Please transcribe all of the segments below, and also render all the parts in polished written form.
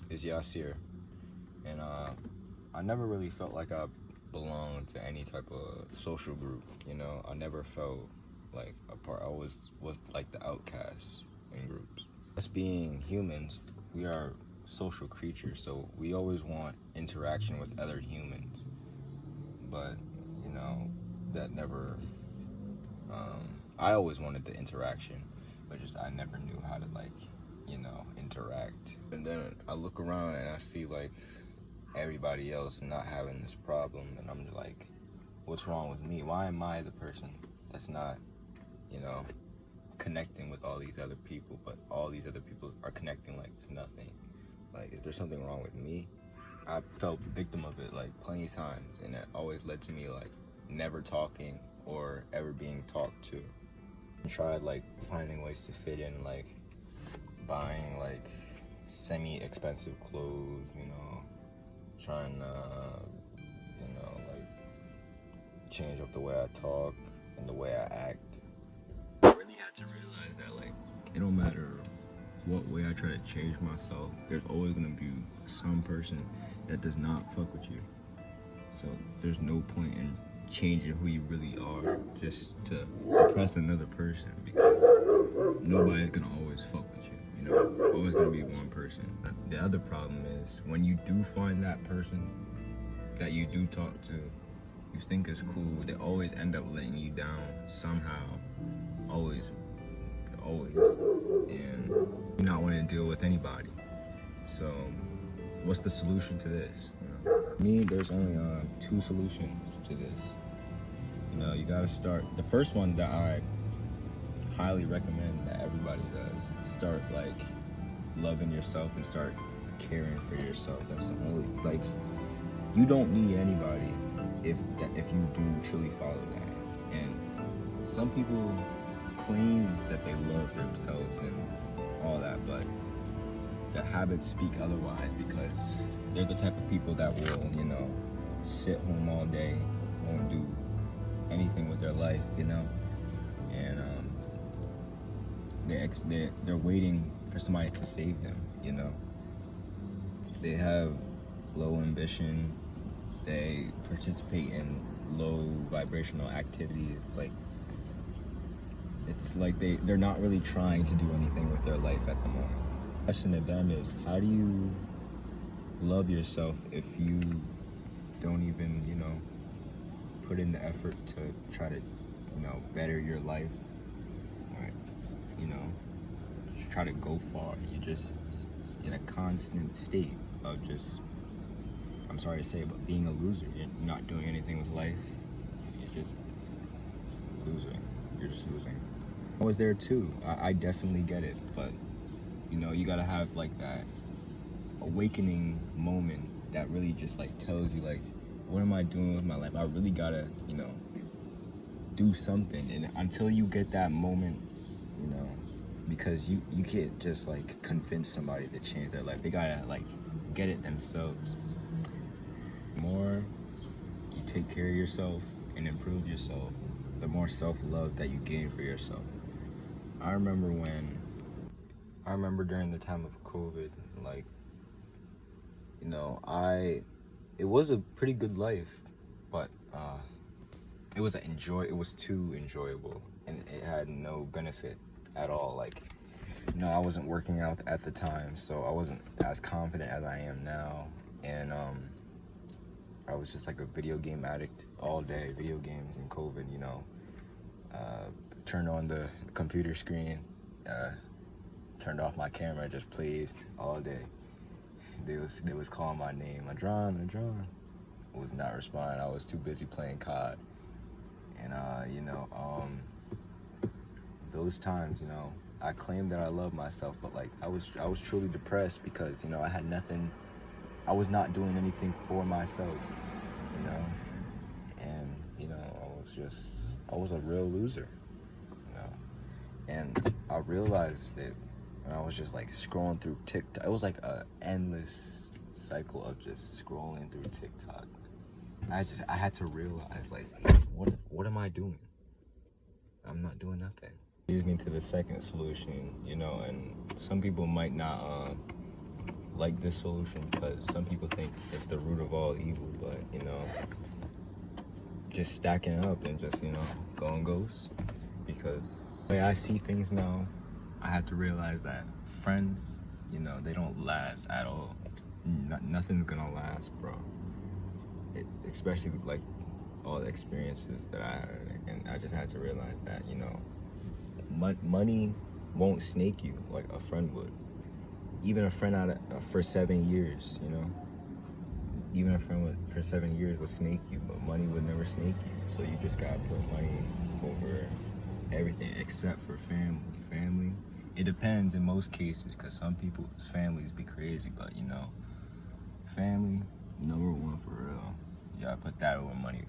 is Yasir, and I never really felt like I belonged to any type of social group. You know, I never felt like a part. I always was like the outcast in groups. Us being humans, we are social creatures, so we always want interaction with other humans. But you know, that never. I always wanted the interaction, but just I never knew how to interact. And then I look around and I see like everybody else not having this problem, and I'm like, what's wrong with me? Why am I the person that's not, connecting with all these other people, but all these other people are connecting like it's nothing? Like, is there something wrong with me? I felt the victim of it like plenty of times, and it always led to me like never talking or ever being talked to. I tried like finding ways to fit in, like buying like semi-expensive clothes, trying to, like change up the way I talk and the way I act. I really had to realize that like it don't matter what way I try to change myself, there's always gonna be some person that does not fuck with you. So there's no point in changing who you really are just to impress another person, because nobody's gonna always fuck with you. Always gonna be one person. The other problem is when you do find that person that you do talk to, you think is cool, they always end up letting you down somehow. Always. And you're not wanting to deal with anybody. So what's the solution to this? Me, there's only two solutions to this. You gotta start. The first one that I highly recommend that everybody does, start like loving yourself and start caring for yourself. That's the only, like, you don't need anybody if you do truly follow that. And some people claim that they love themselves and all that, but the habits speak otherwise, because they're the type of people that will, sit home all day, won't do anything with their life, and they're waiting for somebody to save them. They have low ambition. They participate in low vibrational activities. Like, it's like they're not really trying to do anything with their life at the moment. The question to them is, how do you love yourself if you don't even, put in the effort to try to, better your life, or, just try to go far? You're just in a constant state of just, I'm sorry to say, but being a loser. You're not doing anything with life. You're just losing. You're just losing. I was there too. I definitely get it, but you gotta have like that awakening moment that really just like tells you like, what am I doing with my life? I really gotta, do something. And until you get that moment, because you can't just like convince somebody to change their life. They gotta like get it themselves. The more you take care of yourself and improve yourself, the more self-love that you gain for yourself. I remember during the time of COVID, like, it was a pretty good life, but it was too enjoyable, and it had no benefit at all. Like, I wasn't working out at the time, so I wasn't as confident as I am now, and I was just like a video game addict all day, video games and COVID, turned on the computer screen, turned off my camera, just played all day. They was calling my name, Adron. I was not responding. I was too busy playing COD. And those times, I claimed that I loved myself, but like I was truly depressed because I had nothing. I was not doing anything for myself, and I was a real loser, and I realized it when I was just like scrolling through TikTok. It was like an endless cycle of just scrolling through TikTok. I had to realize, like, what am I doing? I'm not doing nothing. Leads me to the second solution, and some people might not like this solution because some people think it's the root of all evil, but you know, just stacking up and just, you know, going ghost. Because the way I see things now, I have to realize that friends, you know, they don't last at all. Nothing's gonna last, bro. Especially like all the experiences that I had, and I just had to realize that, you know, money won't snake you like a friend would. Even a friend for 7 years, you know, even a friend for 7 years would snake you, but money would never snake you. So you just gotta put money over everything except for family. Family, it depends in most cases, because some people's families be crazy, but you know, family, number one for real. You gotta put that over money.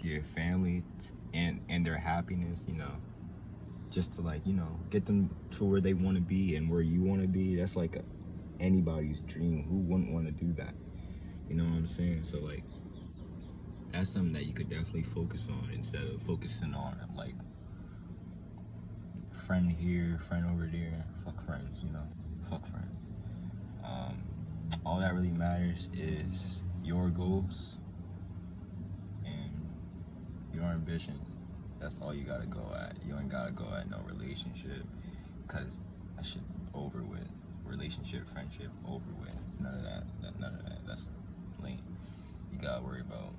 Your family and their happiness, you know, just to, like, you know, get them to where they want to be and where you want to be. That's like anybody's dream. Who wouldn't want to do that? You know what I'm saying? So like, that's something that you could definitely focus on instead of focusing on like friend here, friend over there. Fuck friends, you know, fuck friends. All that really matters is your goals and your ambitions. That's all you gotta go at. You ain't gotta go at no relationship, because that shit over with. Relationship, friendship, over with. None of that. None of that. That's lame. You gotta worry about,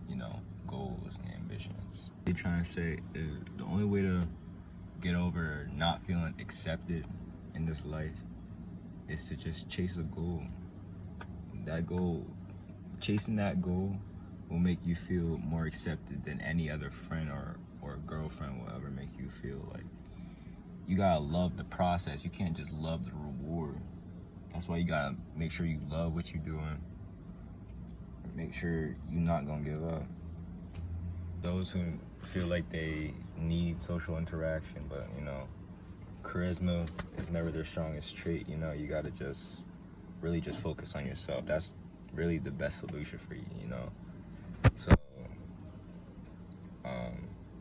you know, goals and ambitions. What you're trying to say is the only way to get over not feeling accepted in this life is to just chase a goal. That goal, chasing that goal will make you feel more accepted than any other friend or girlfriend will ever make you feel. Like, you gotta love the process. You can't just love the reward. That's why you gotta make sure you love what you're doing. Make sure you're not gonna give up. Those who feel like they need social interaction, but you know, charisma is never their strongest trait. You know, you gotta just really just focus on yourself. That's really the best solution for you, you know. So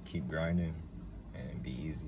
keep grinding and be easy.